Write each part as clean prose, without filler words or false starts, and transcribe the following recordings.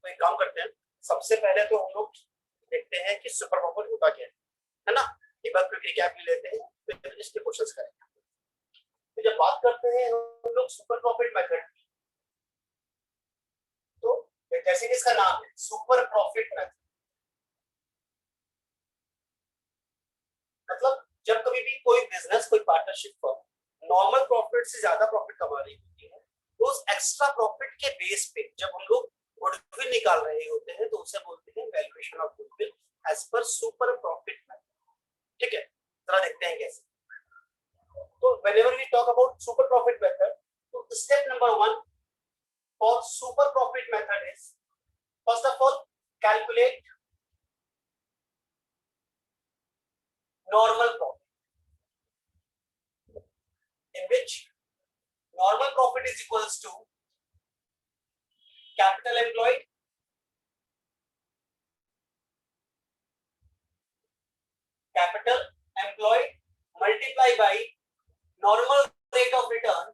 तो एक काम करते हैं, सबसे पहले तो हम लोग देखते हैं कि सुपर प्रॉफिट होता क्या है ना। एक बार क्विक रिकैप ले लेते हैं, फिर इसके क्वेश्चंस करेंगे। तो जब बात करते हैं हम लोग सुपर प्रॉफिट मेथड, तो जैसे कि इसका नाम है सुपर प्रॉफिट मेथड, मतलब जब कभी भी कोई बिजनेस, कोई पार्टनरशिप फर्म नॉर्मल प्रॉफिट से ज्यादा प्रॉफिट कमा रही होती है, तो उस एक्स्ट्रा प्रॉफिट के बेस पे जब हम लोग गुडविल निकाल रहे होते हैं तो उसे बोलते हैं valuation of goodwill as per super profit method. ठीक है, जरा देखते हैं कैसे। तो whenever we talk about super profit method, तो step number 1 for super profit method is, first of all, calculate normal profit, in which normal profit is equals to capital employed multiply by normal rate of return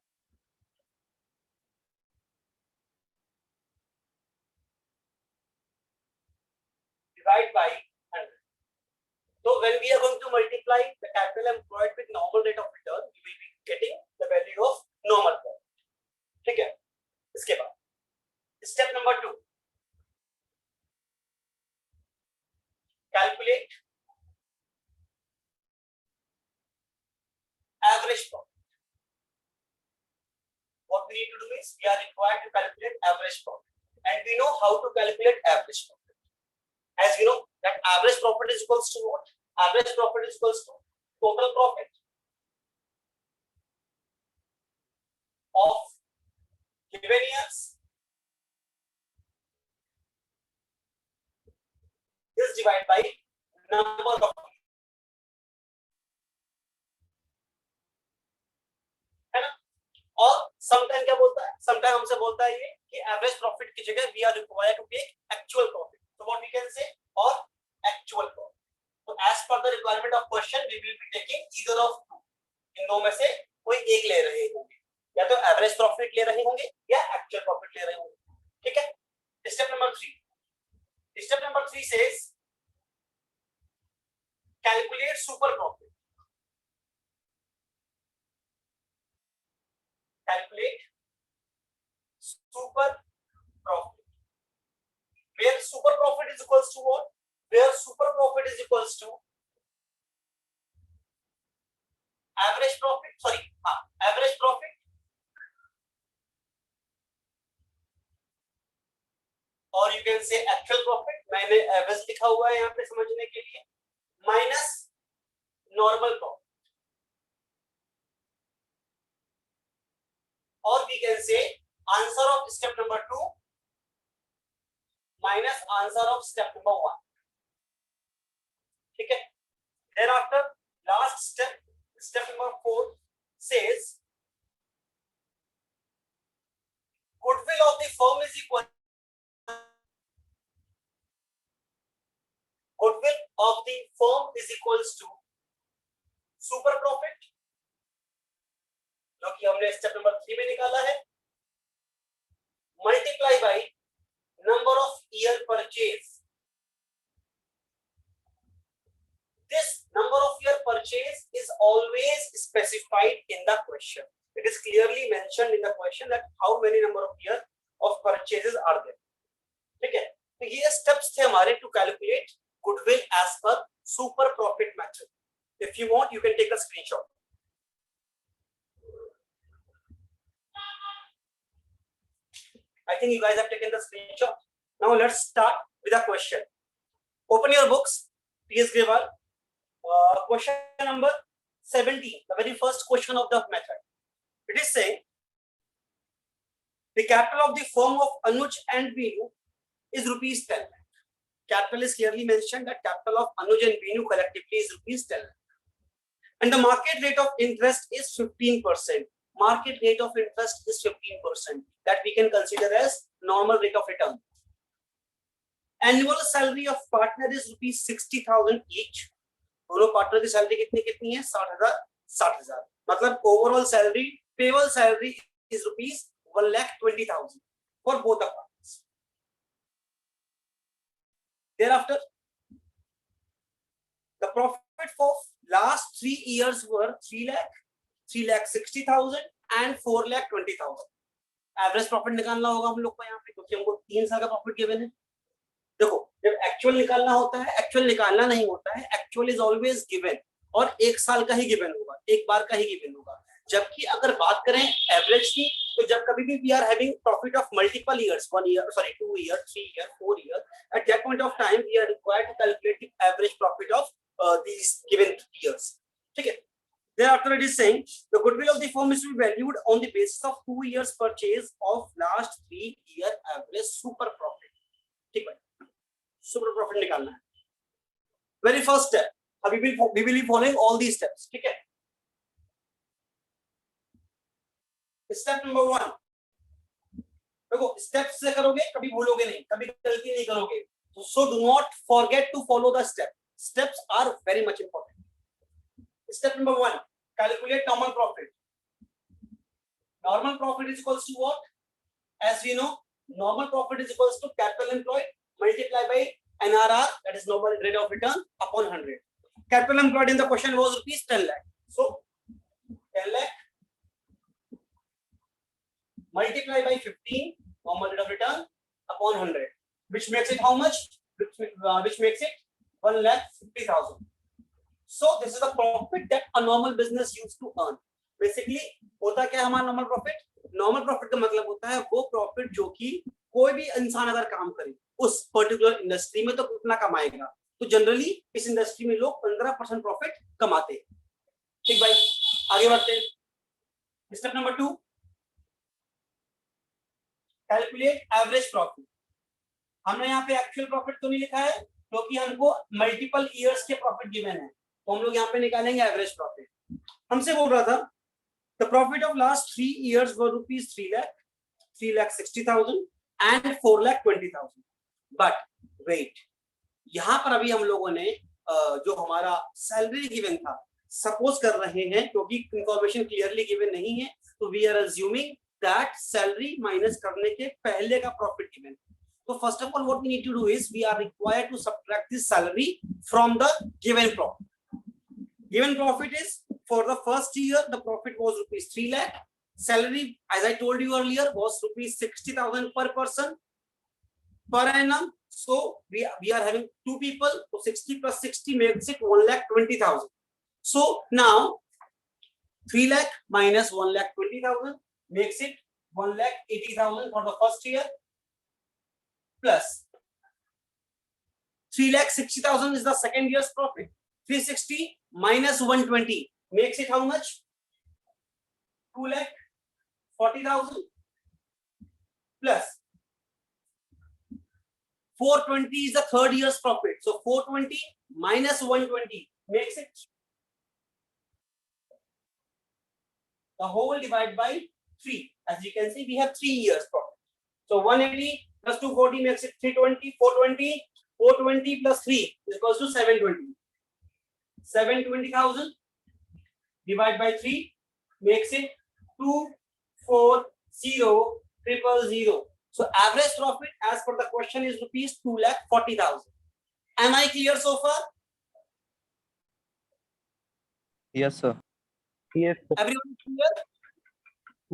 divide by 100. So when we are going to multiply the capital employed with normal rate of return, we will be getting the value of normal profit. ठीक है, इसके बाद step number 2, calculate average profit. What we need to do is we are required to calculate average profit, and we know how to calculate average profit. As we know that average profit is equals to what? Average profit is equals to total profit of given years is divided by number of years, है ना। और sometime क्या बोलता है, sometime हमसे बोलता है ये कि एवरेज प्रॉफिट की जगह we are required to take actual profit, so what we can say, or actual profit. So as per the requirement of question we will be taking either of two, इन दो में से कोई एक ले रहे होंगे, या तो एवरेज प्रॉफिट ले रहे होंगे या एक्चुअल प्रॉफिट ले रहे होंगे। ठीक है, step number 3 says calculate super profit. Calculate super profit, where super profit is equals to what? Where super profit is equals to average profit, average profit और you can say actual profit, मैंने average लिखा हुआ है यहाँ पे समझने के लिए, माइनस नॉर्मल प्रॉफिट, और we can say answer of step number 2 minus answer of step number 1. ठीक है, thereafter last step number 4 says goodwill of the firm is equal to super profit, जो कि हमने स्टेप नंबर 3 में निकाला है, multiply by number of year purchase. This number of year purchase is always specified in the question. It is clearly mentioned in the question that how many number of year of purchases are there. ठीक है, तो ये steps थे हमारे to calculate goodwill as per super profit method. If you want, you can take a screenshot. I think you guys have taken the screenshot. Now let's start with a question. Open your books, P.S. Grewal. Question number 17, the very first question of the method. It is saying the capital of the firm of Anuj and Binu is rupees 10 lakh. Capital is clearly mentioned that capital of Anuj and Binu collectively is rupees 10 lakh. And the market rate of interest is 15%. Market rate of interest is 15%. That we can consider as normal rate of return. Annual salary of partner is rupees 60,000 each. दोनों partner की salary कितनी है? 60,000. मतलब overall salary, payable salary is rupees 1,20,000 for both the partners. Thereafter, the profit for last 3 years were 3 lakh, 3,60,000 and 4,20,000. Average profit निकालना होगा हम लोग को यहाँ पे, क्योंकि हमको 3 साल का प्रॉफिट गिवन है. देखो, जब एक्चुअल निकालना होता है, एक्चुअल निकालना नहीं होता है, एक्चुअल इज ऑलवेज गिवन और 1 साल का ही गिवन होगा, एक बार का ही गिवन होगा. जबकि अगर बात करें एवरेज की, तो जब कभी भी we are having profit of multiple years, 1 year, sorry 2 year, 3 year, 4 year, at that point of time we are required to calculate the average profit of these given years. ठीक है. Thereafter it is saying the goodwill of the firm is to be valued on the basis of 2 years purchase of last 3 year average super profit. ठीक है, super profit निकालना है. Very first step, we will be following all these steps. ठीक है. Step number 1, देखो steps से करोगे कभी भूलोगे नहीं, कभी गलती नहीं करोगे. So do not forget to follow the step. Steps are very much important. Step number 1, calculate normal profit. Normal profit is equals to what? As we know, normal profit is equals to capital employed multiplied by NRR, that is normal rate of return, upon 100. Capital employed in the question was rupees 10 lakh. So 10 lakh multiplied by 15, normal rate of return, upon 100, which makes it how much? Which makes it 1,50,000. So this is the profit that a normal business used to earn. Basically होता क्या है हमारा normal profit? Normal profit का मतलब होता है वो profit जो कि कोई भी इंसान अगर काम करे उस पर्टिकुलर इंडस्ट्री में तो कितना कमाएगा. तो जनरली इस इंडस्ट्री में लोग 15% प्रॉफिट कमाते हैं. ठीक भाई, आगे बढ़ते हैं. Step number 2, calculate average profit. हमने यहाँ पे एक्चुअल प्रॉफिट तो नहीं लिखा है क्योंकि हमको मल्टीपल ईयर्स के प्रॉफिट गिवन है, तो हम लोग यहाँ पे निकालेंगे एवरेज प्रॉफिट. हमसे बोल रहा था the profit of last 3 years were rupees 3 lakh, 3,60,000 and 4,20,000. But wait, यहाँ पर अभी हम लोगों ने जो हमारा सैलरी गिवन था, सपोज कर रहे हैं क्योंकि इंफॉर्मेशन क्लियरली गिवन नहीं है, तो we are assuming that salary minus करने के पहले का profit given. So first of all, what we need to do is we are required to subtract this salary from the given profit. Given profit is for the first year the profit was rupees 3 lakh. Salary, as I told you earlier, was rupees 60,000 per person per annum. So we are having 2 people, so 60 plus 60 makes it 1,20,000. So now 3 lakh minus 1,20,000 makes it 1,80,000 for the first year. Plus 3,60,000 is the second year's profit. 360 minus 120 makes it how much? 2,40,000 plus 420 is the third year's profit. So 420 minus 120 makes it the whole divided by 3. As you can see, we have 3 years profit. So 180 plus 240 makes it 320. 420 plus 3 is equals to 720. 720,000 divided by 3 makes it 240,000. So average profit as per the question is rupees 2,40,000. Am I clear so far? Yes, sir. Yes, sir. Everyone clear?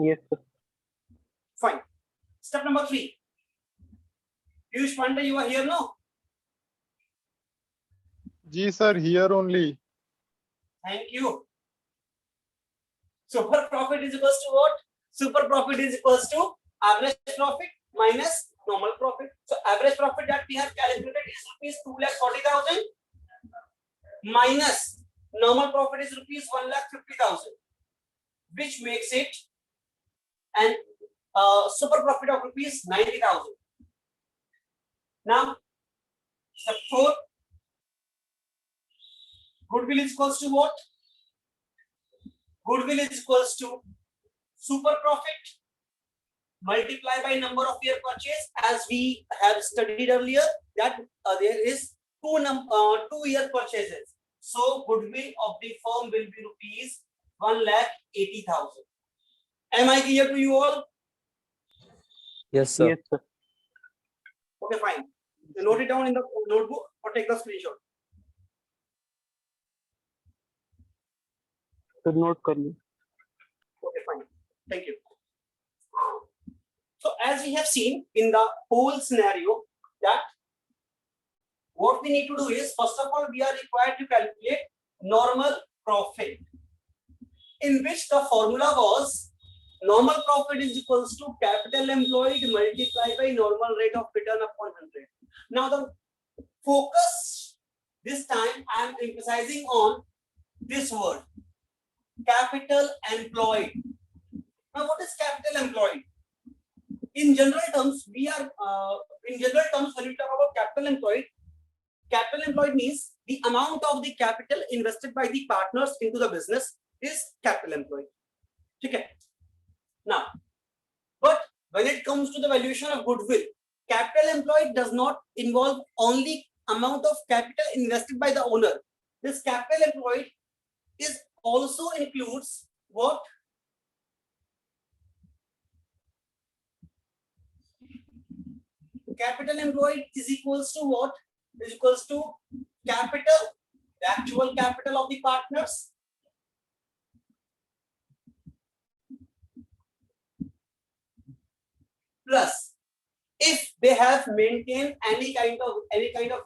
Yes, sir. Fine. Step number 3. Piyush Pandey, you are here, no? जी sir, here only. Thank you. Super profit is equals to what? Super profit is equals to average profit minus normal profit. So average profit that we have calculated is rupees 2,40,000 minus normal profit is rupees 1,50,000, which makes it an super profit of rupees 90,000. Now, step 4, goodwill is equals to what? Goodwill is equals to super profit multiplied by number of year purchase, as we have studied earlier that there is 2 year purchases. So goodwill of the firm will be rupees 1,80,000. Am I clear to you all? Yes, sir. Yes, sir. Okay, fine. Note it down in the notebook or take the screenshot. तो note कर ली. Okay, fine. Thank you. So as we have seen in the whole scenario that what we need to do is, first of all, we are required to calculate normal profit, in which the formula was normal profit is equals to capital employed multiplied by normal rate of return upon 100. Now the focus this time I am emphasizing on this word, capital employed. Now what is capital employed? In general terms, when you talk about capital employed means the amount of the capital invested by the partners into the business is capital employed. Okay. Now, but when it comes to the valuation of goodwill, capital employed does not involve only amount of capital invested by the owner. This capital employed is also includes what? Capital employed is equals to what? Is equals to capital, the actual capital of the partners, plus if they have maintained any kind of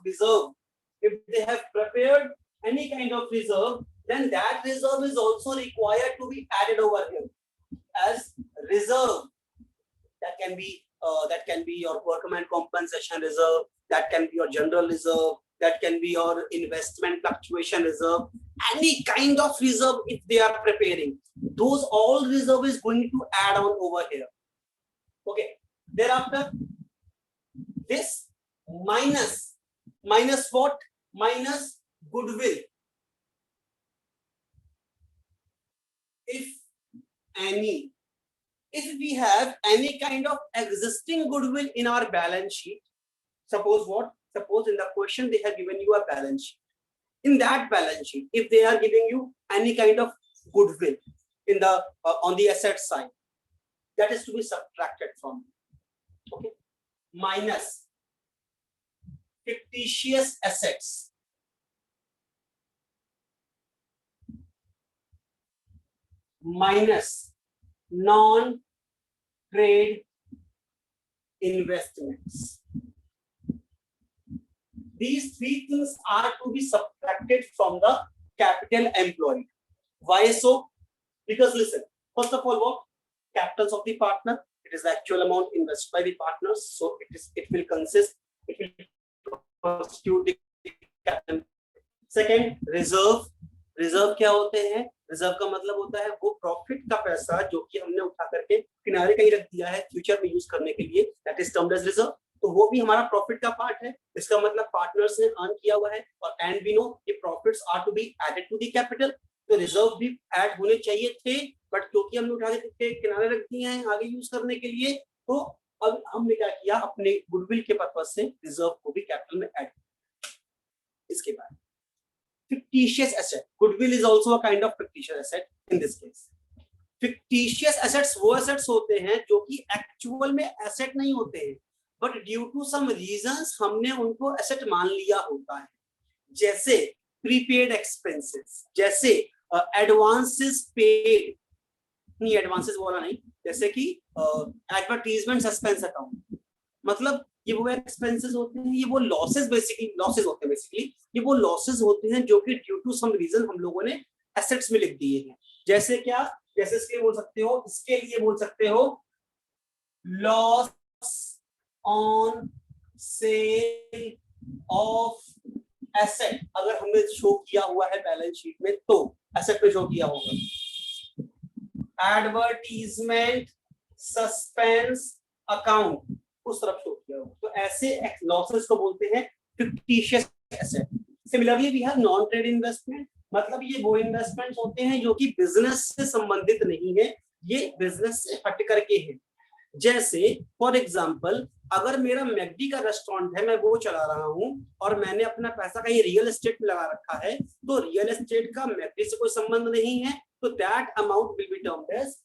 reserve, if they have prepared any kind of reserve, then that reserve is also required to be added over here as reserve. That can be your workman compensation reserve, that can be your general reserve, that can be your investment fluctuation reserve, any kind of reserve if they are preparing, those all reserve is going to add on over here. Okay, thereafter this minus what? Minus goodwill. If we have any kind of existing goodwill in our balance sheet, suppose in the question they have given you a balance sheet. In that balance sheet, if they are giving you any kind of goodwill in the on the asset side, that is to be subtracted from. Okay, minus fictitious assets, minus non-trade investments. These three things are to be subtracted from the capital employed. Why so? Because listen, first of all, what? Capitals of the partner, it is the actual amount invested by the partners, so it will constitute the capital. Second, reserve. Reserve क्या होते हैं? Reserve का मतलब होता है वो profit का पैसा जो कि हमने उठा करके किनारे कहीं रख दिया है फ्यूचर में यूज करने के लिए, that is termed as reserve. तो वो भी हमारा प्रॉफिट का पार्ट है. इसका मतलब पार्टनर्स ने अर्न किया हुआ है और एंड वी नो कि profits are to be added to the capital. तो रिजर्व भी ऐड होने चाहिए थे, बट क्योंकि हमने उठा के किनारे रख दिए हैं आगे यूज करने के लिए, तो अब हमने क्या किया, अपने गुडविल के पर्पस से रिजर्व को भी कैपिटल में ऐड. इसके बाद fictitious asset, goodwill is also a kind of fictitious asset in this case. Fictitious assets वो assets होते हैं जो कि actual में asset नहीं होते हैं, but due to some reasons हमने उनको asset मान लिया होता है. जैसे prepaid expenses, जैसे advances paid, नहीं advances बोला नहीं, जैसे कि advertisement suspense account, मतलब ये वो एक्सपेंसेस होते हैं, ये वो लॉसेस होते हैं ये वो लॉसेस होते हैं जो कि ड्यू टू सम रीजन हम लोगों ने एसेट्स में लिख दिए हैं. जैसे क्या? जैसे इसके लिए बोल सकते हो loss on sale of asset. अगर हमने शो किया हुआ है बैलेंस शीट में तो एसेट पे शो किया होगा. एडवर्टीजमेंट सस्पेंस अकाउंट उस तरफ शो किया होगा. तो ऐसे लॉसेस को बोलते हैं fictitious asset. Similarly we have non trade investment, मतलब ये वो इन्वेस्टमेंट्स होते हैं जो कि बिजनेस से संबंधित नहीं है, ये बिजनेस से हट करके है. जैसे फॉर एग्जांपल अगर मेरा मैकडी का रेस्टोरेंट है, मैं वो चला रहा हूं और मैंने अपना पैसा कहीं रियल एस्टेट में लगा रखा है, तो रियल एस्टेट का मैकडी से कोई संबंध नहीं है, तो that amount will be termed as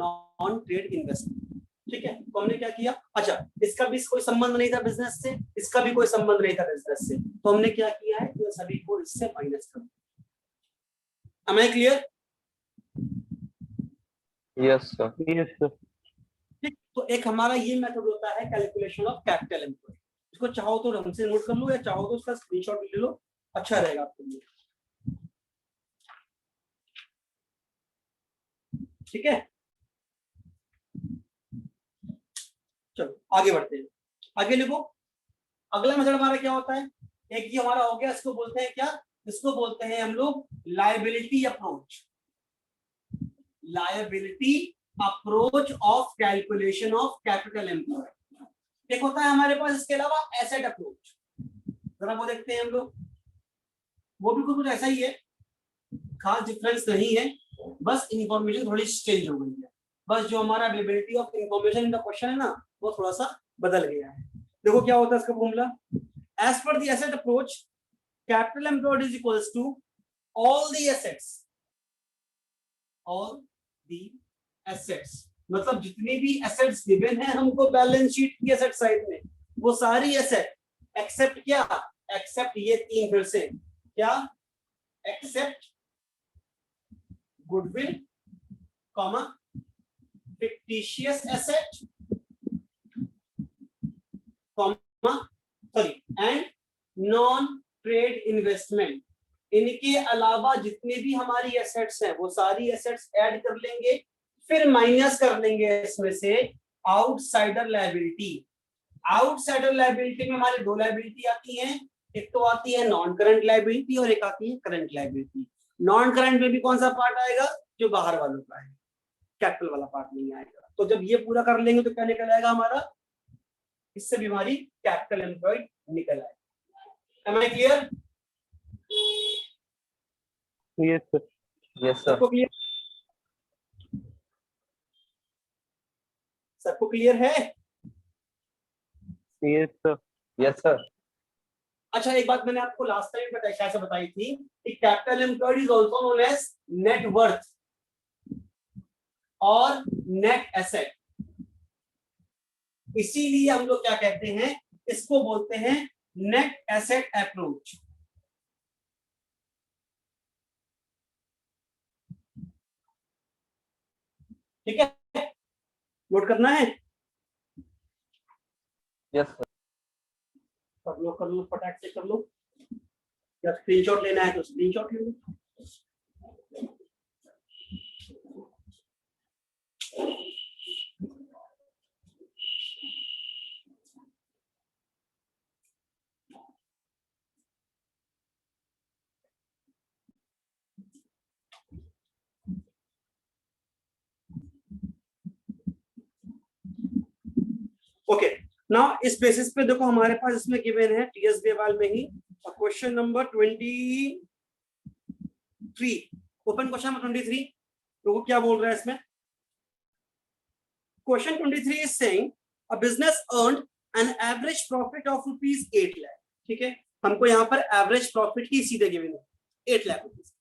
non trade investment. ठीक है, तो हमने क्या किया, अच्छा इसका भी कोई संबंध नहीं था बिजनेस से, इसका भी कोई संबंध नहीं था बिजनेस से, तो हमने क्या किया है, तो सभी को इससे माइनस कर दिया। Am I clear? Yes, sir. Yes, sir. ठीक, तो एक हमारा ये मेथड होता है कैलकुलेशन ऑफ कैपिटल एम्प्लॉय। इसको चाहो तो ढंग से नोट कर लो या चाहो तो उसका स्क्रीनशॉट ले लो, अच्छा रहेगा आपके लिए। ठीक है, चलो आगे बढ़ते हैं, आगे लिखो। अगला मेथड हमारा क्या होता है, एक ये हमारा हो गया, इसको बोलते हैं क्या, इसको बोलते हैं हम लोग liability approach, liability approach of calculation of capital employ. एक होता है हमारे पास इसके अलावा एसेट अप्रोच, जरा वो देखते हैं हम लोग, वो भी कुछ ऐसा ही है, खास डिफरेंस नहीं है, बस इंफॉर्मेशन थोड़ी चेंज हो गई है, बस जो हमारा availability of information in the question है ना, वो थोड़ा सा बदल गया है। देखो क्या होता है इसका formula, as per the asset approach capital employed is equals to all the assets, all the assets मतलब जितनी भी एसेट्स गिवन है हमको बैलेंस शीट की एसेट साइड में, वो सारी एसेट एक्सेप्ट क्या, एक्सेप्ट ये तीन, फिर से क्या, except goodwill comma fictitious asset comma sorry and non trade investment, इनके अलावा जितने भी हमारी एसेट्स हैं वो सारी एसेट्स ऐड कर लेंगे, फिर माइनस कर लेंगे इसमें से आउटसाइडर लायबिलिटी। आउटसाइडर लायबिलिटी में हमारी दो लायबिलिटी आती हैं, एक तो आती है नॉन करंट लायबिलिटी और एक आती है करंट लायबिलिटी। नॉन करंट में भी कौन सा पार्ट आएगा, जो बाहर वालों का है, कैपिटल वाला पार्ट नहीं आएगा। तो जब ये पूरा कर लेंगे तो क्या निकल आएगा हमारा, इससे भी हमारी कैपिटल एम्प्लॉयड निकल आएगा। Am I clear? Yes, sir. Yes, sir. सबको क्लियर, सबको क्लियर है? Yes, sir. Yes, sir. अच्छा एक बात मैंने आपको लास्ट टाइम बताई, कैसे बताई थी कि capital employed is also known as net worth और नेट एसेट, इसीलिए हम लोग क्या कहते हैं, इसको बोलते हैं नेट एसेट अप्रोच। ठीक है, नोट करना है, Yes, sir. कर लो फटाक से कर लो, या स्क्रीनशॉट लेना है तो स्क्रीनशॉट ले लो। ओके, नाउ इस बेसिस पे देखो हमारे पास इसमें गिवन है टीएस बेवाल में ही question number 23, open question number 23। तो क्या बोल रहा है इसमें, question 23 is saying a business earned an average profit of ₹8 lakh. ठीक है, हमको यहाँ पर एवरेज प्रॉफिट ही सीधे गिवन है 8 lakh rupees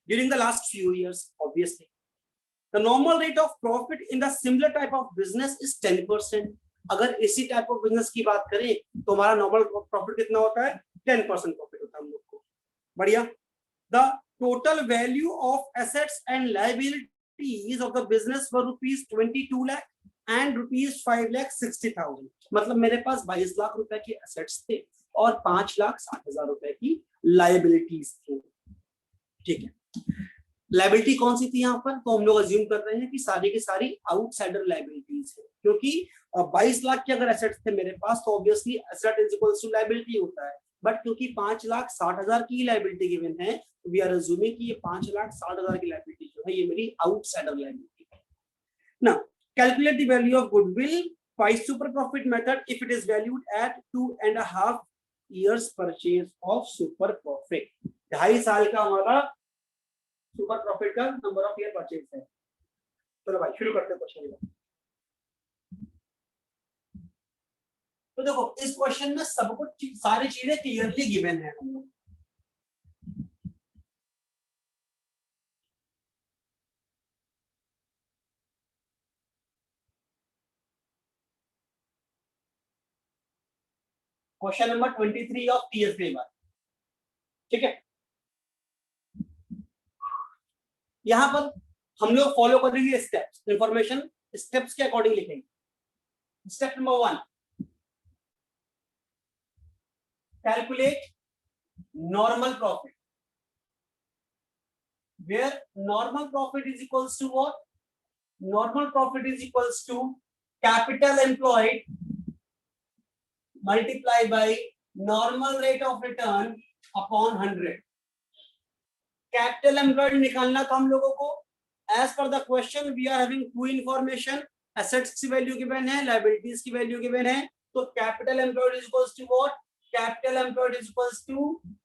during the last few years. Obviously the normal rate of profit in the similar type of business is 10%। अगर इसी type of business की बात करें तो हमारा नॉर्मल प्रॉफिट कितना होता है, 10% प्रॉफिट होता है हम लोग को। बढ़िया, the total value of assets and liabilities of the business were ₹22 lakh and ₹5,60,000। मतलब मेरे पास 22 लाख रुपए की एसेट्स थे और 5,60,000 रुपए की लायबिलिटीज थी। ठीक है, लायबिलिटी कौन सी थी यहाँ पर, तो हम लोग अज्यूम कर रहे हैं कि सारी की सारी आउटसाइडर लायबिलिटीज है, क्योंकि 22 लाख के अगर एसेट्स थे मेरे पास तो obviously asset is equals to liability होता है, बट क्योंकि 5,60,000 की लायबिलिटी गिवन है, वी आर अज्यूमिंग कि ये 5,60,000 की लायबिलिटी जो है ये मेरी आउटसाइडर लायबिलिटी है। Now calculate the value of goodwill by super profit method if it is valued at 2.5 years purchase of super profit. 2.5 साल का हमारा सुपर प्रॉफिट का नंबर ऑफ ईयर परचेज है। चलो भाई शुरू करते हैं क्वेश्चन। तो देखो इस क्वेश्चन में सब कुछ सारी चीजें क्लियरली गिवन है। Question number 23 of TS paper, ठीक है। यहां पर हम लोग फॉलो करेंगे स्टेप्स, इंफॉर्मेशन स्टेप्स के अकॉर्डिंग लिखेंगे। Step number 1, calculate normal profit, where normal profit is equals to what? Normal profit is equals to capital employed multiplied by normal rate of return upon 100. Capital employed निकालना था हम लोगों को। As per the question, we are having two information. Assets की value given है, liabilities की value given है। तो capital employed is equals to what? Capital employed is equals to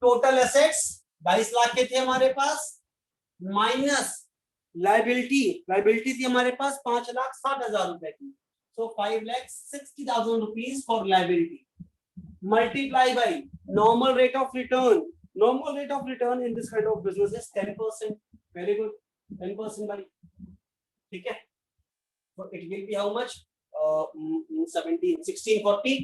total assets 22 lakh के थे हमारे पास, माइनस लाइबिलिटी थी हमारे पास 5,60,000 रुपए की। सो 5,60,000 rupees for liability multiply by normal rate of return. Normal rate of return in this kind of business is 10%। Very good, 10% भाई, ठीक है। So it will be how much? 1640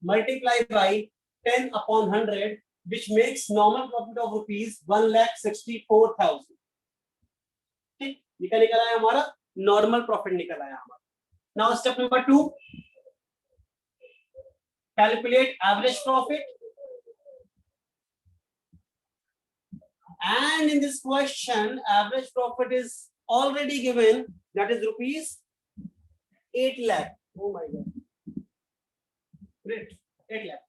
multiply by 10 upon 100, which makes normal profit of rupees 1,64,000। ठीक, निकल आया हमारा normal profit, निकल आया हमारा। Now step number 2, calculate average profit, and in this question average profit is already given, that is rupees 8 lakh। oh my god, great, 8 lakh।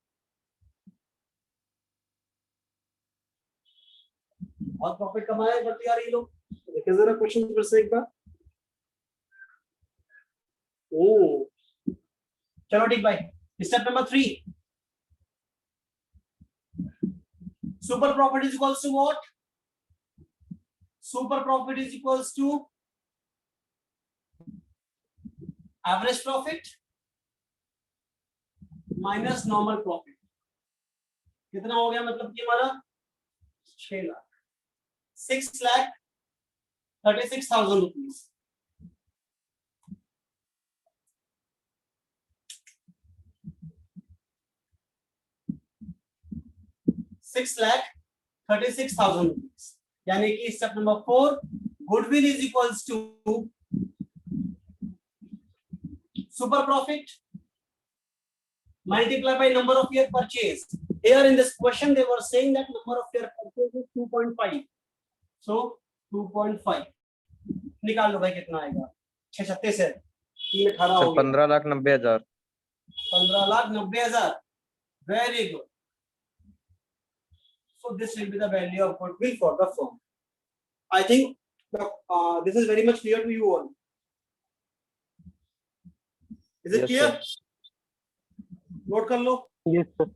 बहुत profit कमाया बढ़ती आ रही लोग। देखिए जरा क्वेश्चन फिर से एक बार। चलो ठीक भाई। Step number 3, super profit is equals to what? Super profit is equals to average profit minus normal profit. कितना हो गया? मतलब कि हमारा 6 लाख, 6,36,000 rupees। ₹6,36,000। यानी कि step number 4, goodwill is equals to super profit multiplied by number of year purchase। Here in this question they were saying that number of year purchase is 2.5, so 2.5 निकाल लो भाई, कितना आएगा? 636 है, 318 हो गया, 15,90,000। 15,90,000। very good। so this will be the value of goodwill for the firm। I think this is very much clear to you all। is it Yes, clear? sir. Note कर लो। Yes, sir.